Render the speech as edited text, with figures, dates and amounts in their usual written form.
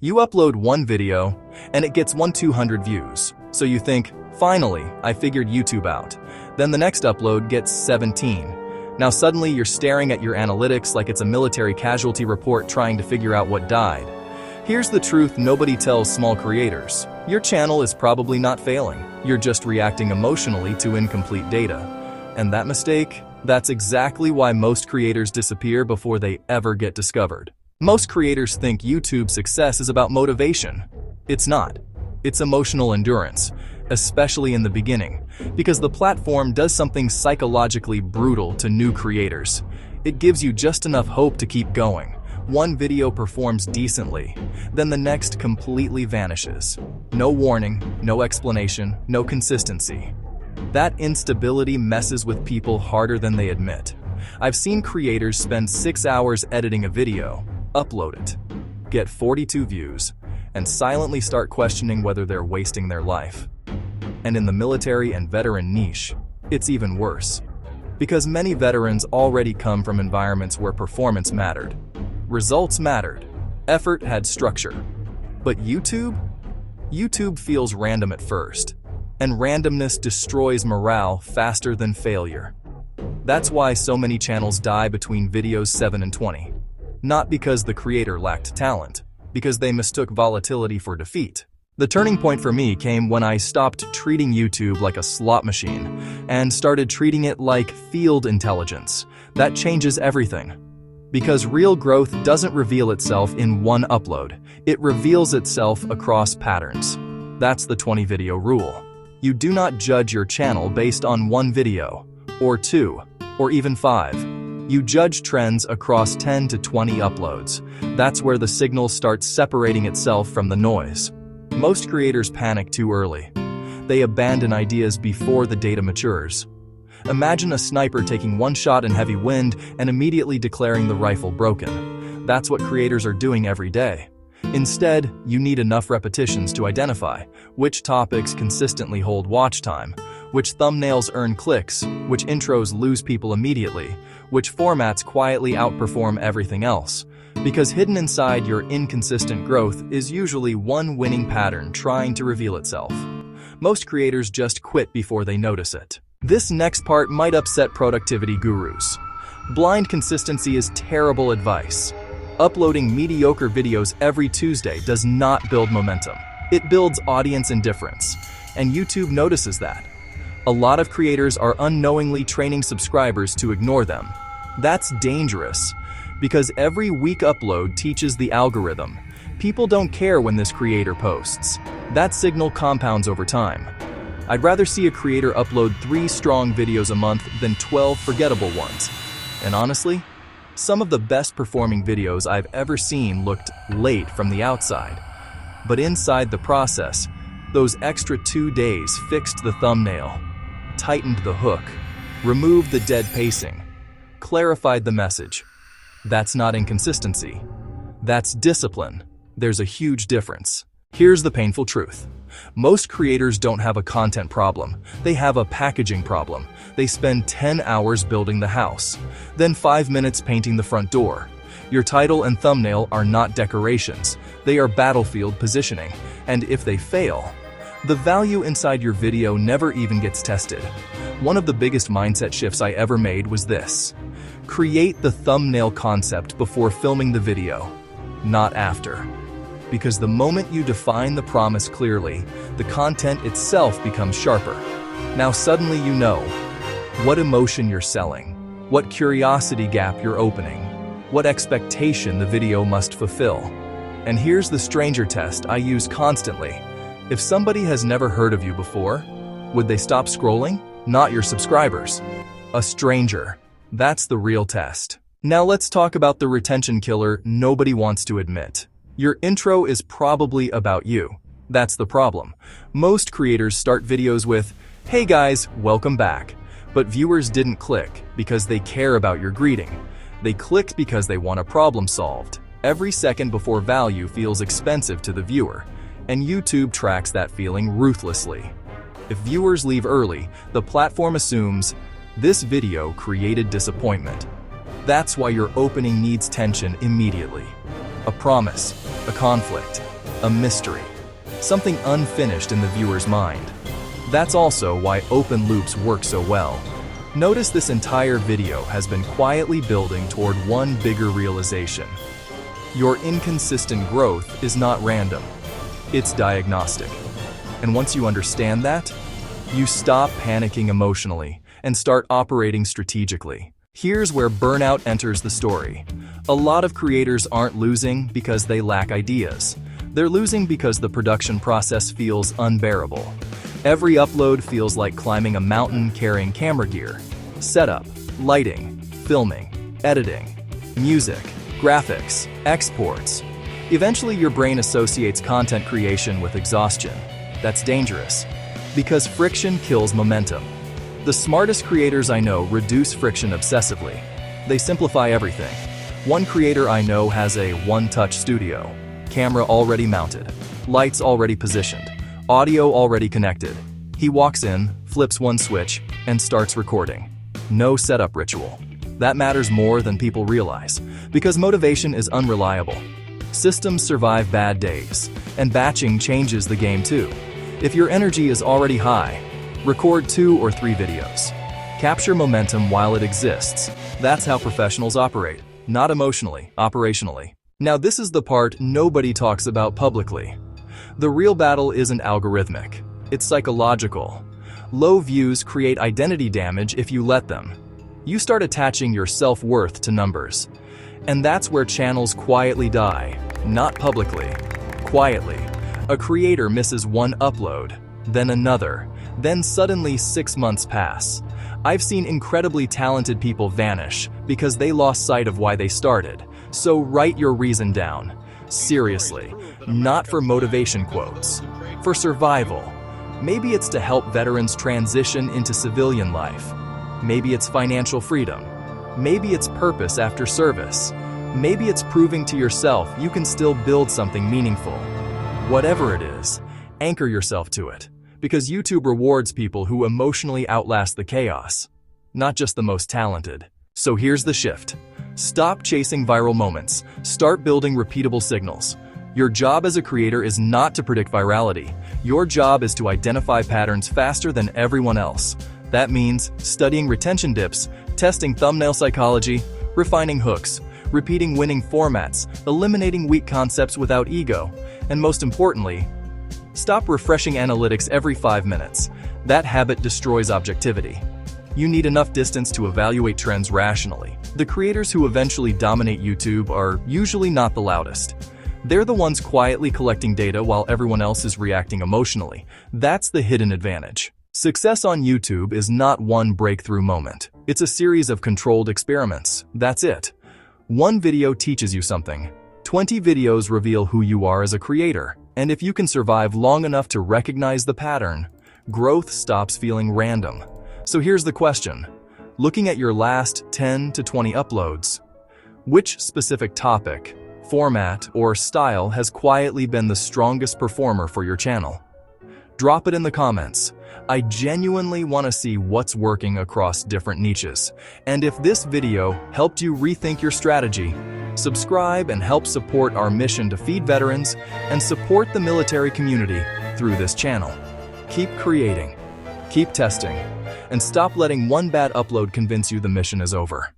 You upload one video, and it gets 200 views. So you think, finally, I figured YouTube out. Then the next upload gets 17. Now suddenly you're staring at your analytics like it's a military casualty report trying to figure out what died. Here's the truth nobody tells small creators. Your channel is probably not failing. You're just reacting emotionally to incomplete data. And that mistake? That's exactly why most creators disappear before they ever get discovered. Most creators think YouTube's success is about motivation. It's not. It's emotional endurance, especially in the beginning, because the platform does something psychologically brutal to new creators. It gives you just enough hope to keep going. One video performs decently, then the next completely vanishes. No warning, no explanation, no consistency. That instability messes with people harder than they admit. I've seen creators spend 6 hours editing a video, upload it, get 42 views, and silently start questioning whether they're wasting their life. And in the military and veteran niche, it's even worse. Because many veterans already come from environments where performance mattered. Results mattered. Effort had structure. But YouTube? YouTube feels random at first. And randomness destroys morale faster than failure. That's why so many channels die between videos 7 and 20. Not because the creator lacked talent, because they mistook volatility for defeat. The turning point for me came when I stopped treating YouTube like a slot machine and started treating it like field intelligence. That changes everything. Because real growth doesn't reveal itself in one upload. It reveals itself across patterns. That's the 20 video rule. You do not judge your channel based on one video, or 2, or even 5. You judge trends across 10 to 20 uploads. That's where the signal starts separating itself from the noise. Most creators panic too early. They abandon ideas before the data matures. Imagine a sniper taking one shot in heavy wind and immediately declaring the rifle broken. That's what creators are doing every day. Instead, you need enough repetitions to identify which topics consistently hold watch time, which thumbnails earn clicks, which intros lose people immediately, which formats quietly outperform everything else. Because hidden inside your inconsistent growth is usually one winning pattern trying to reveal itself. Most creators just quit before they notice it. This next part might upset productivity gurus. Blind consistency is terrible advice. Uploading mediocre videos every Tuesday does not build momentum. It builds audience indifference, and YouTube notices that. A lot of creators are unknowingly training subscribers to ignore them. That's dangerous, because every weak upload teaches the algorithm. People don't care when this creator posts. That signal compounds over time. I'd rather see a creator upload 3 strong videos a month than 12 forgettable ones. And honestly, some of the best performing videos I've ever seen looked late from the outside. But inside the process, those extra 2 days fixed the thumbnail, tightened the hook, removed the dead pacing, clarified the message. That's not inconsistency. That's discipline. There's a huge difference. Here's the painful truth. Most creators don't have a content problem. They have a packaging problem. They spend 10 hours building the house, then 5 minutes painting the front door. Your title and thumbnail are not decorations. They are battlefield positioning. And if they fail, the value inside your video never even gets tested. One of the biggest mindset shifts I ever made was this. Create the thumbnail concept before filming the video, not after. Because the moment you define the promise clearly, the content itself becomes sharper. Now suddenly you know what emotion you're selling, what curiosity gap you're opening, what expectation the video must fulfill. And here's the stranger test I use constantly. If somebody has never heard of you before, would they stop scrolling? Not your subscribers. A stranger. That's the real test. Now let's talk about the retention killer nobody wants to admit. Your intro is probably about you. That's the problem. Most creators start videos with, "Hey guys, welcome back." But viewers didn't click because they care about your greeting. They clicked because they want a problem solved. Every second before value feels expensive to the viewer, and YouTube tracks that feeling ruthlessly. If viewers leave early, the platform assumes this video created disappointment. That's why your opening needs tension immediately. A promise, a conflict, a mystery, something unfinished in the viewer's mind. That's also why open loops work so well. Notice this entire video has been quietly building toward one bigger realization. Your inconsistent growth is not random. It's diagnostic. And once you understand that, you stop panicking emotionally and start operating strategically. Here's where burnout enters the story. A lot of creators aren't losing because they lack ideas. They're losing because the production process feels unbearable. Every upload feels like climbing a mountain carrying camera gear. Setup, lighting, filming, editing, music, graphics, exports. Eventually your brain associates content creation with exhaustion. That's dangerous, because friction kills momentum. The smartest creators I know reduce friction obsessively. They simplify everything. One creator I know has a one-touch studio, camera already mounted, lights already positioned, audio already connected. He walks in, flips one switch, and starts recording. No setup ritual. That matters more than people realize, because motivation is unreliable. Systems survive bad days, and batching changes the game too. If your energy is already high, record 2 or 3 videos. Capture momentum while it exists. That's how professionals operate, not emotionally, operationally. Now this is the part nobody talks about publicly. The real battle isn't algorithmic, it's psychological. Low views create identity damage if you let them. You start attaching your self-worth to numbers. And that's where channels quietly die, not publicly, quietly. A creator misses one upload, then another, then suddenly 6 months pass. I've seen incredibly talented people vanish because they lost sight of why they started. So write your reason down. Seriously, not for motivation quotes, for survival. Maybe it's to help veterans transition into civilian life. Maybe it's financial freedom. Maybe it's purpose after service. Maybe it's proving to yourself you can still build something meaningful. Whatever it is, anchor yourself to it, because YouTube rewards people who emotionally outlast the chaos, not just the most talented. So here's the shift. Stop chasing viral moments. Start building repeatable signals. Your job as a creator is not to predict virality. Your job is to identify patterns faster than everyone else. That means studying retention dips, testing thumbnail psychology, refining hooks, repeating winning formats, eliminating weak concepts without ego, and most importantly, stop refreshing analytics every 5 minutes. That habit destroys objectivity. You need enough distance to evaluate trends rationally. The creators who eventually dominate YouTube are usually not the loudest. They're the ones quietly collecting data while everyone else is reacting emotionally. That's the hidden advantage. Success on YouTube is not one breakthrough moment. It's a series of controlled experiments. That's it. One video teaches you something. 20 videos reveal who you are as a creator. And if you can survive long enough to recognize the pattern, growth stops feeling random. So here's the question. Looking at your last 10 to 20 uploads, which specific topic, format, or style has quietly been the strongest performer for your channel? Drop it in the comments. I genuinely want to see what's working across different niches. And if this video helped you rethink your strategy, subscribe and help support our mission to feed veterans and support the military community through this channel. Keep creating, keep testing, and stop letting one bad upload convince you the mission is over.